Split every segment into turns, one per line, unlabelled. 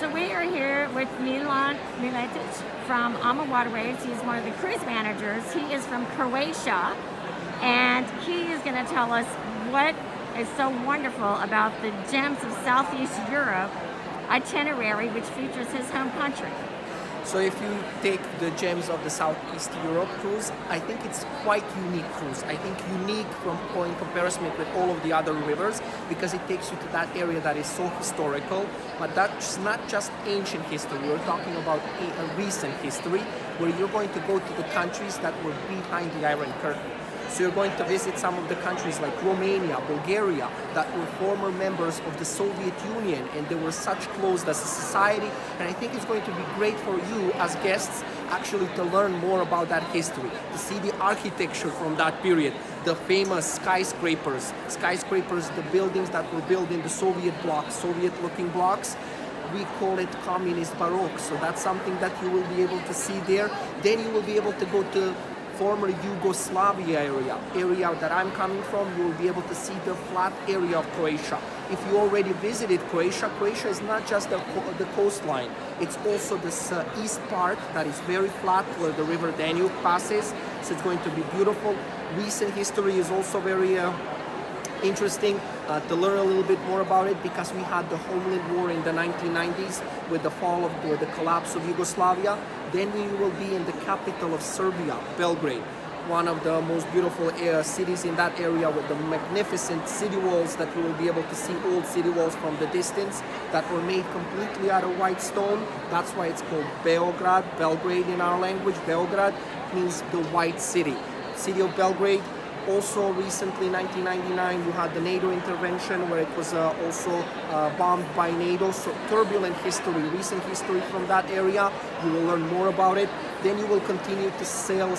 So we are here with Milan Miletic from AmaWaterways. He's one of the cruise managers. He is from Croatia, and he is going to tell us what is so wonderful about the Gems of Southeast Europe itinerary, which features his home country.
So if you take the Gems of the Southeast Europe cruise, I think it's quite unique cruise. I think unique in comparison with all of the other rivers, because it takes you to that area that is so historical, but that's not just ancient history. We're talking about a recent history where you're going to go to the countries that were behind the Iron Curtain. So you're going to visit some of the countries like Romania, Bulgaria, that were former members of the Soviet Union, and they were such close as a society. And I think it's going to be great for you as guests actually to learn more about that history, to see the architecture from that period, the famous skyscrapers, the buildings that were built in the Soviet blocks, Soviet-looking blocks. We call it communist baroque, so that's something that you will be able to see there. Then you will be able to go to former Yugoslavia area that I'm coming from. You will be able to see the flat area of Croatia. If you already visited Croatia, Croatia is not just the coastline. It's also this east part that is very flat where the River Danube passes. So it's going to be beautiful. Recent history is also very interesting to learn a little bit more about it, because we had the Homeland War in the 1990s with the collapse of Yugoslavia. Then we will be in the capital of Serbia, Belgrade, one of the most beautiful cities in that area, with the magnificent city walls that we will be able to see, old city walls from the distance that were made completely out of white stone. That's why it's called Beograd, Belgrade in our language. Beograd means the white city. City of Belgrade. Also recently, 1999, you had the NATO intervention where it was also bombed by NATO. So turbulent history, recent history from that area. You will learn more about it. Then you will continue to sail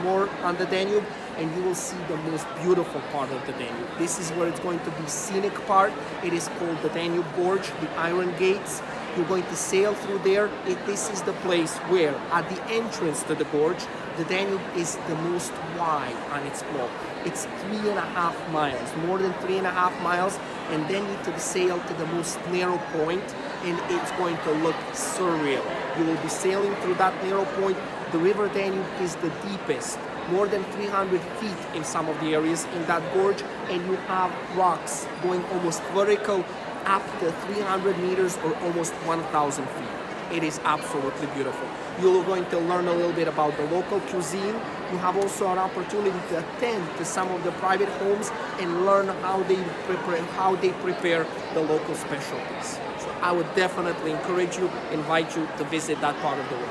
more on the Danube, and you will see the most beautiful part of the Danube. This is where it's going to be scenic part. It is called the Danube Gorge, the Iron Gates. You're going to sail through there. This is the place where, at the entrance to the gorge, the Danube is the most wide on its flow. It's 3.5 miles, more than 3.5 miles, and then you to sail to the most narrow point, and it's going to look surreal. You will be sailing through that narrow point. The River Danube is the deepest, more than 300 feet in some of the areas in that gorge, and you have rocks going almost vertical up to 300 meters or almost 1,000 feet. It is absolutely beautiful. You're going to learn a little bit about the local cuisine. You have also an opportunity to attend to some of the private homes and learn how they prepare the local specialties. So I would definitely invite you to visit that part of the world.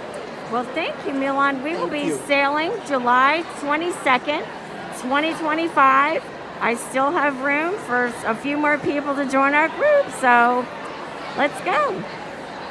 Well, thank you, Milan. We will be sailing July 22nd, 2025. I still have room for a few more people to join our group, so let's go.